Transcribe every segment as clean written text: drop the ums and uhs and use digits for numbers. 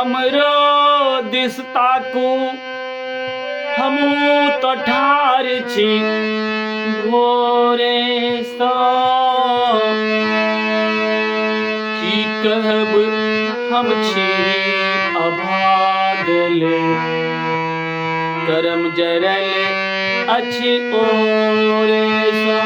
हमरो दिसताकू हमू तो ठार छी भोरे सा की कहब हम छी अभागले करम जरल अछि ओरे सा।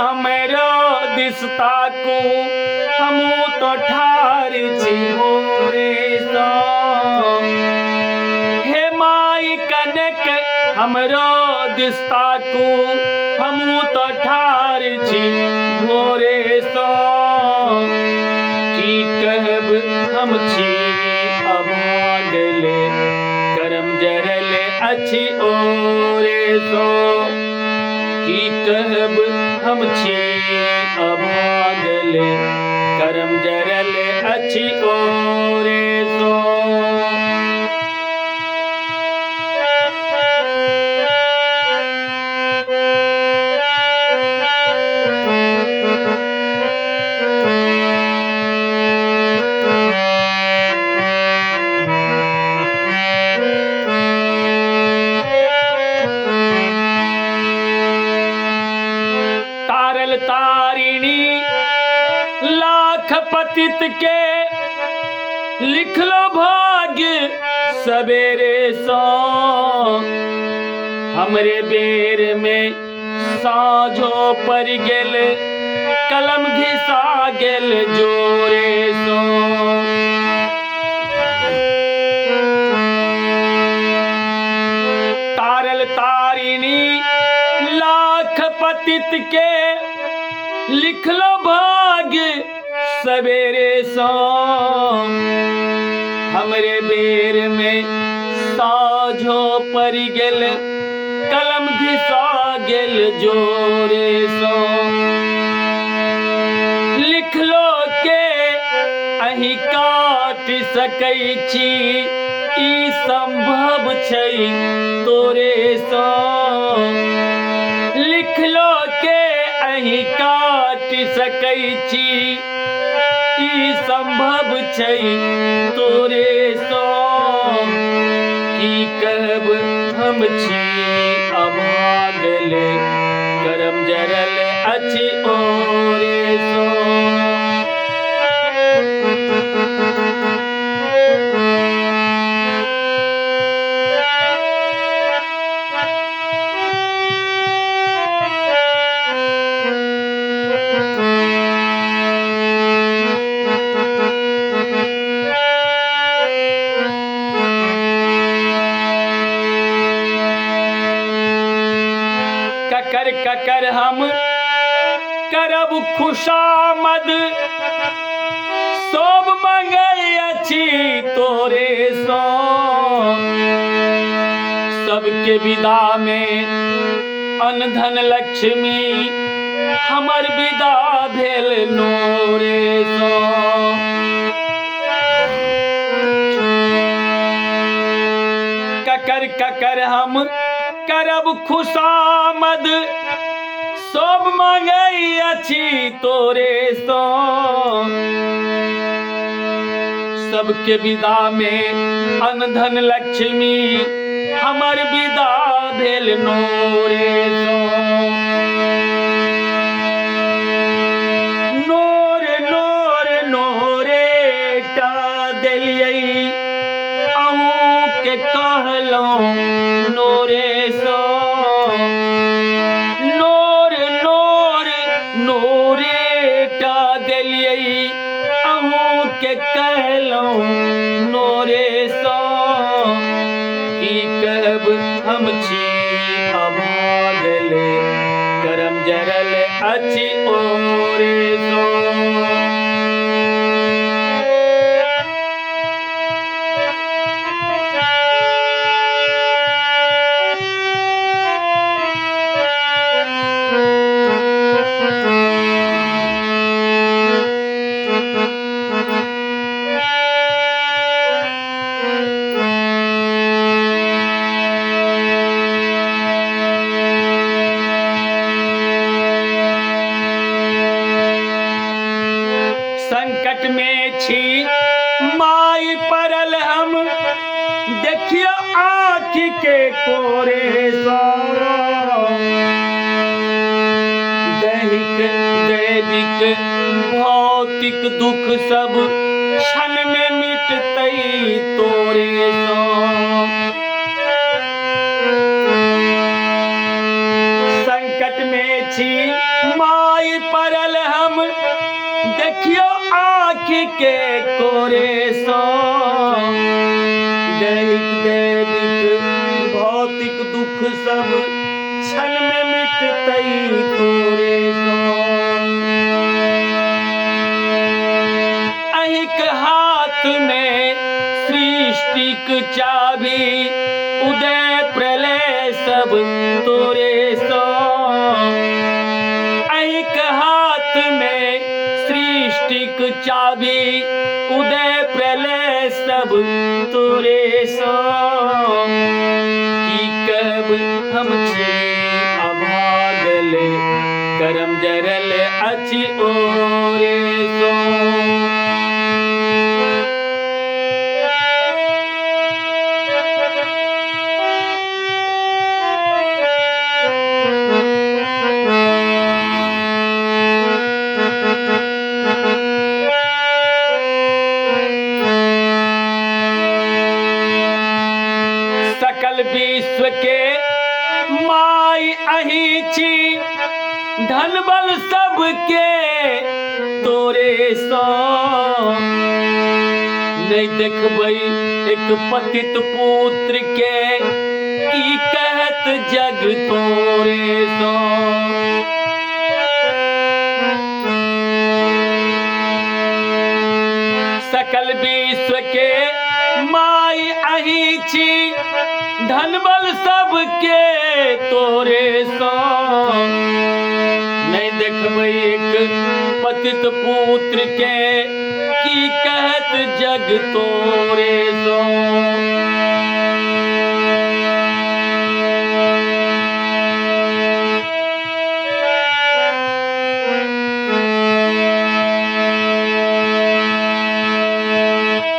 हमरो दिसताकू हमू तो ठार छी भोरे सा। हे माई कनक हमरो दिसताकू हमू तो ठार छी भोरे सा। की कहब हम छी अभागले करम जरल अछि ओरे सो। की कहब हम छी अभागले करम जरल अछि ओरे सो। तारिणी लाख पतित के लिख लो भाग्य सवेरे सो। हमरे बेर में साँझो पर गेल कलम घिसा गेल जोरे सो। तारल तारिणी लाख पतित के लिख लो भाग्य सवेरे सो। हमरे बेर में साँझो पर गेल कलम घिसा गेल जोरे सो। लिख लो के अही काट सकै छी ई संभव छै तोरे सो। लिख लो के अही काट सकै छी ई संभव छै तोरे सो। की कहब हम छी अभागले करम जरल अछि ओरे सो। ककर ककर हम करब खुशामद सब मंगै अछि तोरे सो। सबके विदा में अनधन लक्ष्मी हमर विदा भेल नोरे सो। ककर ककर हम करब खुशामद सब मंगै अछि तोरे सो। सबके विदा में अनधन लक्ष्मी हमर विदा भेल नोरे सो। नोर नोर नोरे टा देलियै अहूँ के कहलौं नोरे सो। नोर नोर नोरे टा देलियै अहूँ के कहलौं नोरे सो। की कहब हम छी अभागले करम जरल अछि ओरे सो। में छी माई परल हम, देखियो आँख के कोरे सो। दैहिक दैविक भौतिक दुख सब क्षण में मिटतई तोरे सो। संकट में छी माई परल हम, देखियो आँख के कोरे सो। दैहिक दैविक भौतिक दुख सब क्षण में मिटतई तोरे सो। अहिक हाथ में सृष्टिक चाबी, उदय प्रलय सब तोरे सो। अहिक हाथ में सृष्टिक चाबी, उदय प्रलय सब तोरे सो। की कहब हम छी अभागल, करम जरल अछि ओरे सो। सकल विश्व के माई अही छी, धन बल सबके तोरे सो। नहीं देखबै एक पतित पुत्र के, की कहत जग तोरे सो। सकल विश्व के माई अही छी, धन बल सबके तोरे सो। नहीं देखबै एक पतित पुत्र के, की कहत जग तोरे सो।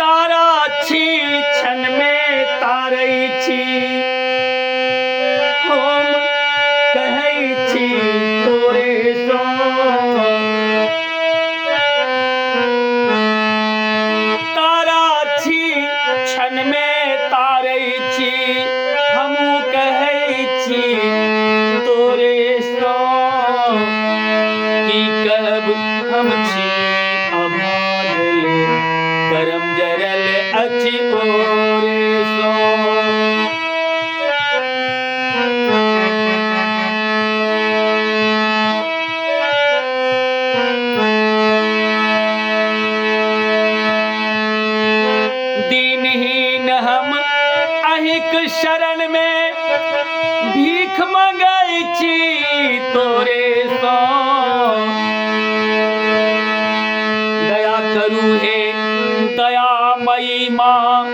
तारा छी क्षण में तारै छी, हम कहै छी तोरे सो। तारा छी क्षण में तारै छी, हमहू कहै छी तोरे सो। की कहब हम छी अभागल, करम जरल अछि ओरे सो। दीनहीन हम अहिक शरण में, भीख मंगै छी तोरे सो। दया करू हे दयामयी माँ,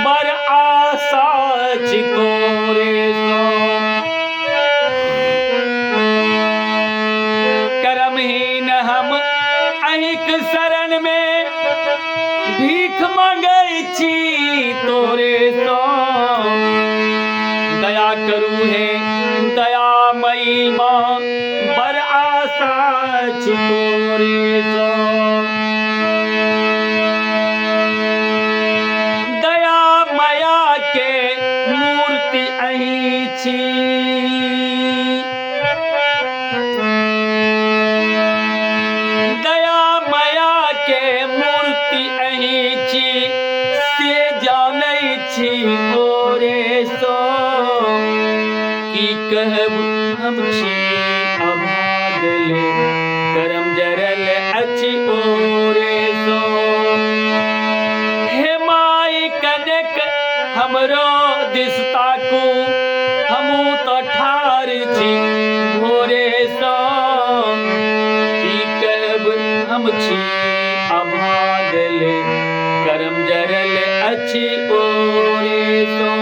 बर आशा छी तोरे सो। करमहीन हम अहिक शरण में, भीख मंगै छी तोरे सो। दया करू हे दयामयी माँ, बर आशा छी तोरे सो। दया माया के मूर्ति अही छी, दया माया के मूर्ति अही छी, से जानै छी ओरे सो। की कहब हम छी अभागल, करम जरल अछि ओरे सो। हे माई कनेक हमरो दिस ताकू, हमू तो ठार छी भोरे सो। की कहब हम छी अभागल, करम जरल अछि ओरे सो।